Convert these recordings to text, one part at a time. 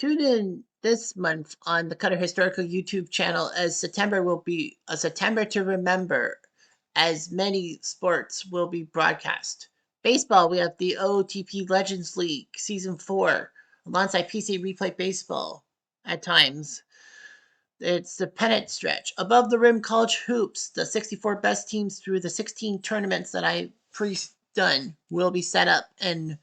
Tune in this month on the Cutter Historical YouTube channel as September will be a September to remember, as many sports will be broadcast. Baseball, we have the OTP Legends League Season 4 alongside PC Replay Baseball at times. It's the pennant stretch. Above the Rim College Hoops, the 64 best teams through the 16 tournaments that I pre-done will be set up, and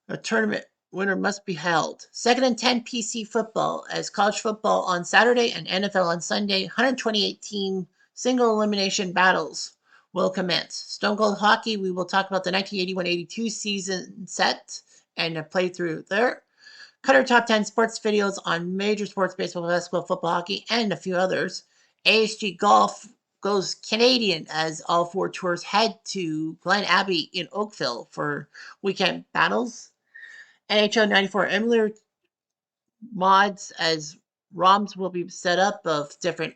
a tournament winner must be held. Second and 10 PC football, as college football on Saturday and NFL on Sunday. 128 team single elimination battles will commence. Stone Cold Hockey, we will talk about the 1981-82 season set and a playthrough there. Cutter top 10 sports videos on major sports, baseball, basketball, football, hockey, and a few others. ASG Golf goes Canadian as all four tours head to Glen Abbey in Oakville for weekend battles. NHL 94 Emulator mods, as ROMs will be set up of different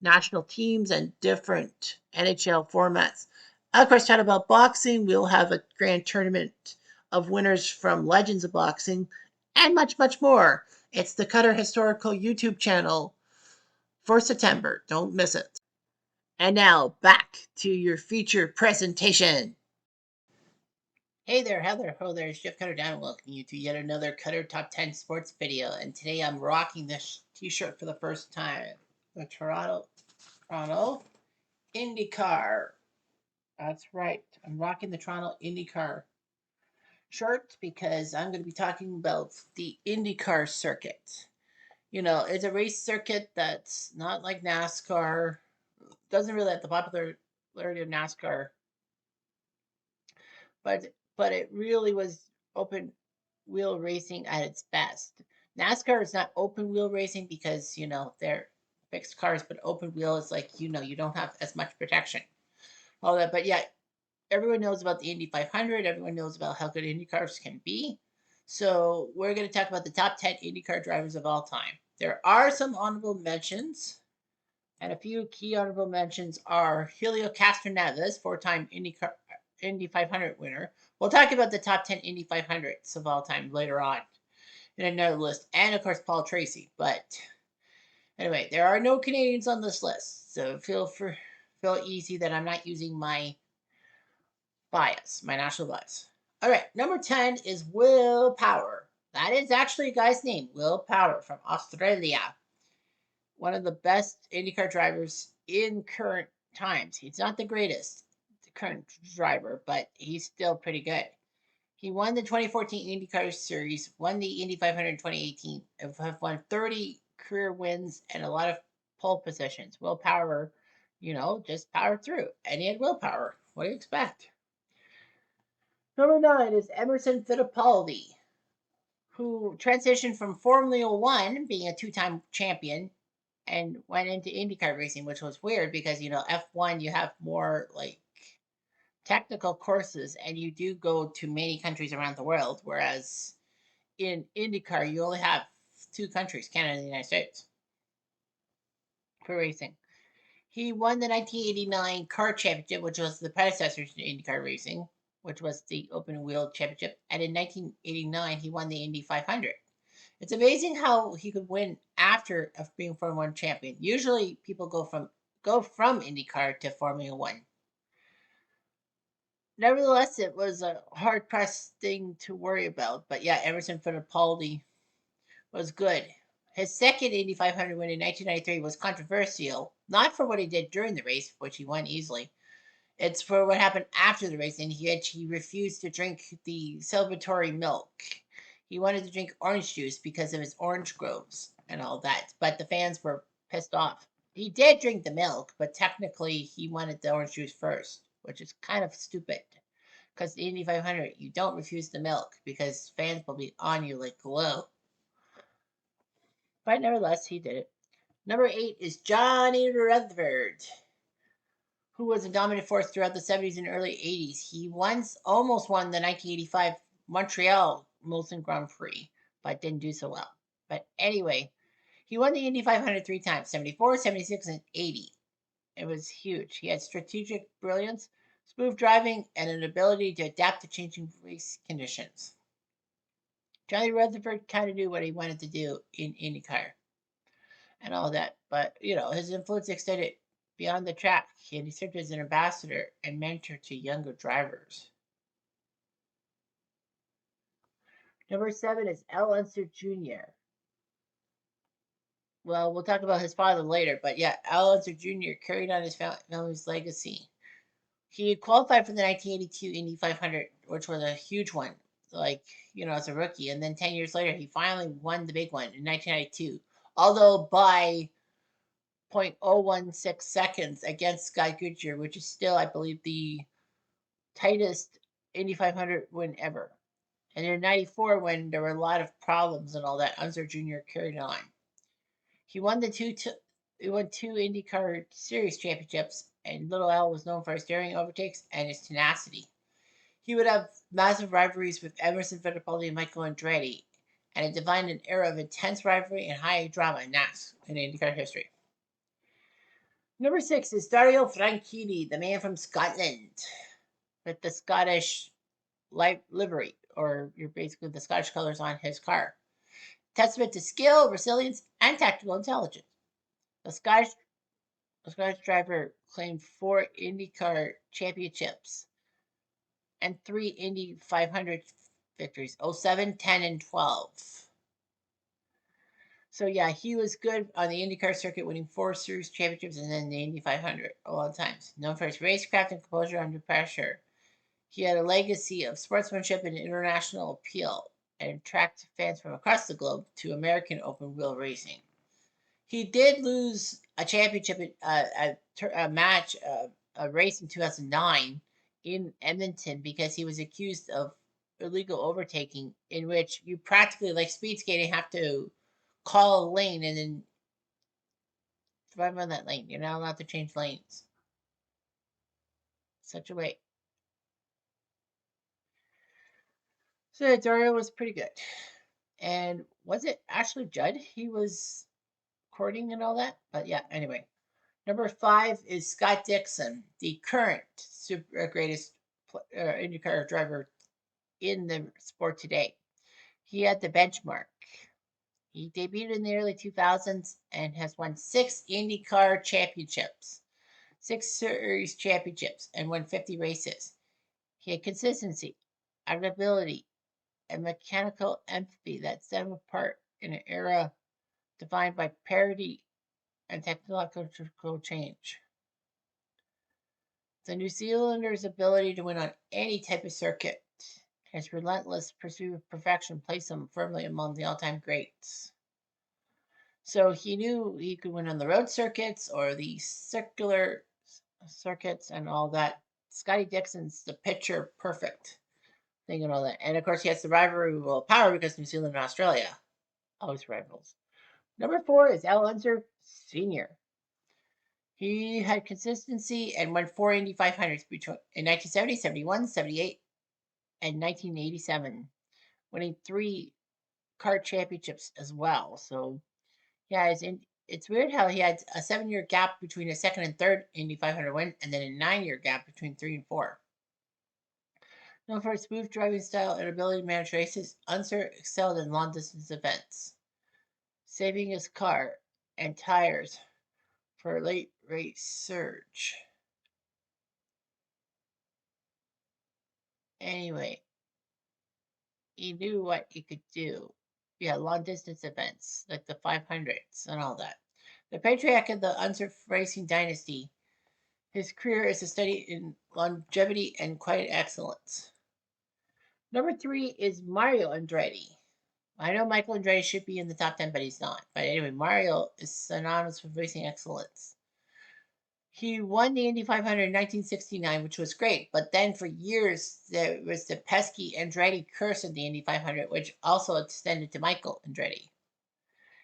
national teams and different NHL formats. Of course, chat about boxing. We'll have a grand tournament of winners from Legends of Boxing and much, much more. It's the Cutter Historical YouTube channel for September. Don't miss it. And now back to your feature presentation. Hey there, Heather. Ho there, it's Jeff Cutter down. Welcome you to yet another Cutter Top 10 Sports video. And today I'm rocking this t-shirt for the first time. The Toronto Indycar. That's right. I'm rocking the Toronto Indycar shirt because I'm going to be talking about the Indycar circuit. You know, it's a race circuit that's not like NASCAR. Doesn't really have the popularity of NASCAR, but it really was open wheel racing at its best. NASCAR is not open wheel racing because they're fixed cars, but open wheel is like you don't have as much protection. All that, but yeah, everyone knows about the Indy 500. Everyone knows about how good Indy cars can be. So we're going to talk about the top 10 IndyCar drivers of all time. There are some honorable mentions, and a few key honorable mentions are Helio Castroneves, four-time Indy 500 winner. We'll talk about the top 10 Indy 500s of all time later on in another list, and of course Paul Tracy. But anyway, there are no Canadians on this list, so feel easy that I'm not using my bias, my national bias. All right, number 10 is Will Power. That is actually a guy's name, Will Power from Australia. One of the best IndyCar drivers in current times. He's not the greatest current driver, but he's still pretty good. He won the 2014 IndyCar Series, won the Indy 500 in 2018, and have won 30 career wins and a lot of pole positions. Will Power, just powered through. And he had willpower. What do you expect? Number 9 is Emerson Fittipaldi, who transitioned from Formula One, being a two-time champion, and went into IndyCar racing, which was weird because F1 you have more like technical courses and you do go to many countries around the world, whereas in IndyCar you only have two countries, Canada and the United States, for racing. He won the 1989 Car Championship, which was the predecessor to IndyCar racing, which was the open wheel championship, and in 1989 he won the Indy 500. It's amazing how he could win after of being Formula One champion. Usually people go from IndyCar to Formula One. Nevertheless, it was a hard pressed thing to worry about. But yeah, Emerson Fittipaldi was good. His second Indy 500 win in 1993 was controversial, not for what he did during the race, which he won easily. It's for what happened after the race, and he refused to drink the celebratory milk. He wanted to drink orange juice because of his orange groves and all that, but the fans were pissed off. He did drink the milk, but technically he wanted the orange juice first, which is kind of stupid. Because the Indy 500, you don't refuse the milk because fans will be on you like glue. But nevertheless, he did it. Number 8 is Johnny Rutherford, who was a dominant force throughout the 70s and early 80s. He almost won the 1985 Montreal Molson Grand Prix, but didn't do so well. But anyway, he won the Indy 500 three times, 74, 76, and 80. It was huge. He had strategic brilliance, smooth driving, and an ability to adapt to changing race conditions. Johnny Rutherford kind of knew what he wanted to do in IndyCar and all that, but his influence extended beyond the track. He served as an ambassador and mentor to younger drivers. Number 7 is Al Unser Jr. Well, we'll talk about his father later, but yeah, Al Unser Jr. carried on his family's legacy. He qualified for the 1982 Indy 500, which was a huge one, like, as a rookie. And then 10 years later, he finally won the big one in 1992, although by 0.016 seconds against Scott Goodyear, which is still, I believe, the tightest Indy 500 win ever. And in 94, when there were a lot of problems and all that, Unser Jr. carried on. He won he won two IndyCar Series championships, and Little Al was known for his daring overtakes and his tenacity. He would have massive rivalries with Emerson Fittipaldi and Michael Andretti, and it defined an era of intense rivalry and high drama in IndyCar history. Number 6 is Dario Franchitti, the man from Scotland, with the Scottish livery, or you're basically the Scottish colors on his car. Testament to skill, resilience, and tactical intelligence. The Scottish driver claimed 4 IndyCar championships and 3 Indy 500 victories, 07, 10, and 12. So yeah, he was good on the IndyCar circuit, winning 4 series championships and then the Indy 500 a lot of times. Known for his racecraft and composure under pressure, he had a legacy of sportsmanship and international appeal, and attracted fans from across the globe to American open wheel racing. He did lose a championship, a match, a race in 2009 in Edmonton because he was accused of illegal overtaking, in which you practically, like speed skating, have to call a lane and then drive on that lane. You're not allowed to change lanes. Such a way. So Dario was pretty good. And was it Ashley Judd he was courting and all that? But yeah, anyway. Number 5 is Scott Dixon, the current greatest IndyCar driver in the sport today. He had the benchmark. He debuted in the early 2000s and has won 6 IndyCar championships, 6 series championships, and won 50 races. He had consistency, adaptability, and mechanical empathy that set him apart in an era defined by parity and technological change. The New Zealander's ability to win on any type of circuit, his relentless pursuit of perfection placed him firmly among the all-time greats. So he knew he could win on the road circuits or the circular circuits and all that. Scotty Dixon's the picture perfect thing and all that. And of course, he has the rivalry of power because New Zealand and Australia always rivals. Number 4 is Al Unser Sr. He had consistency and won 4 Indy 500s between in 1970, 71, 78, and 1987, winning 3 kart championships as well. So yeah, it's weird how he had a 7-year gap between a second and third Indy 500 win, and then a 9-year gap between 3 and 4. Known for his smooth driving style and ability to manage races, Unser excelled in long distance events, saving his car and tires for a late race surge. Anyway, he knew what he could do. Yeah, long distance events like the 500s and all that. The patriarch of the Unser racing dynasty, his career is a study in longevity and quiet excellence. Number 3 is Mario Andretti. I know Michael Andretti should be in the top 10, but he's not. But anyway, Mario is synonymous with racing excellence. He won the Indy 500 in 1969, which was great. But then for years, there was the pesky Andretti curse of the Indy 500, which also extended to Michael Andretti.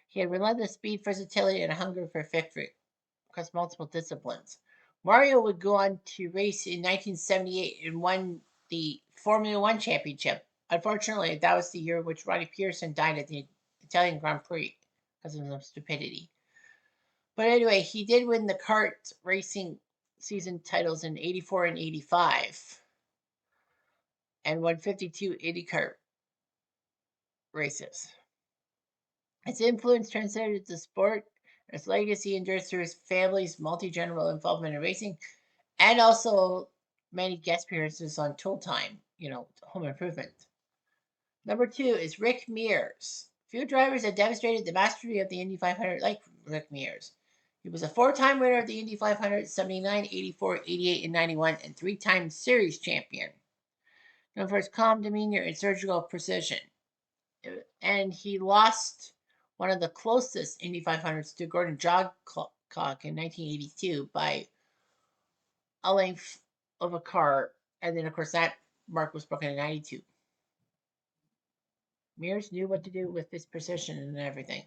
He had relentless speed, versatility, and a hunger for victory across multiple disciplines. Mario would go on to race in 1978 and won the Formula One championship. Unfortunately, that was the year in which Ronnie Pearson died at the Italian Grand Prix because of some stupidity. But anyway, he did win the kart racing season titles in 84 and 85 and won 52 IndyCar races. Its influence transcended the sport. Its legacy endures through his family's multi-general involvement in racing, and also many guest appearances on Tool Time, Home Improvement. Number two is Rick Mears. Few drivers have demonstrated the mastery of the Indy 500 like Rick Mears. He was a four-time winner of the Indy 500, 79, 84, 88, and 91, and three-time series champion. Known for his calm demeanor and surgical precision. And he lost one of the closest Indy 500s to Gordon Jogcock in 1982 by a length of a car. And then, of course, that mark was broken in 92. Mears knew what to do with his precision and everything.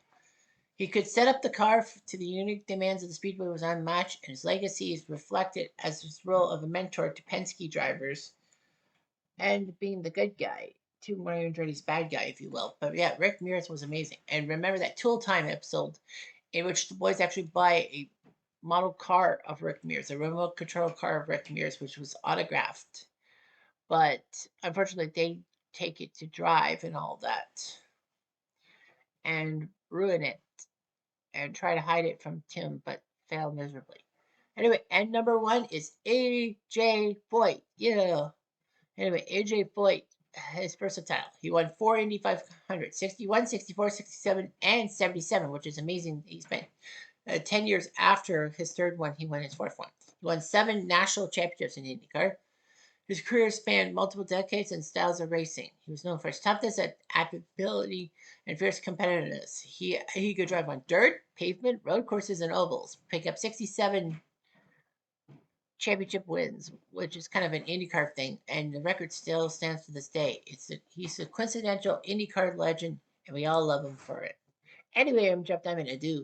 He could set up the car to the unique demands of the Speedway was unmatched, and his legacy is reflected as his role of a mentor to Penske drivers and being the good guy to Mario Andretti's bad guy, if you will. But yeah, Rick Mears was amazing. And remember that Tool Time episode in which the boys actually buy a model car of Rick Mears, a remote control car of Rick Mears, which was autographed. But unfortunately, they take it to drive and all that and ruin it and try to hide it from Tim, but fail miserably. Anyway, and number one is AJ Foyt. Yeah. Anyway, AJ Foyt is versatile. He won four Indy 500, 61, 64, 67, and 77, which is amazing. He spent 10 years after his third one, he won his fourth one. He won 7 national championships in Indycar. His career spanned multiple decades and styles of racing. He was known for his toughness, adaptability, and fierce competitiveness. He could drive on dirt, pavement, road courses, and ovals. Pick up 67 championship wins, which is kind of an IndyCar thing, and the record still stands to this day. He's a coincidental IndyCar legend, and we all love him for it. Anyway, I'm Jeff Diamond. Adieu.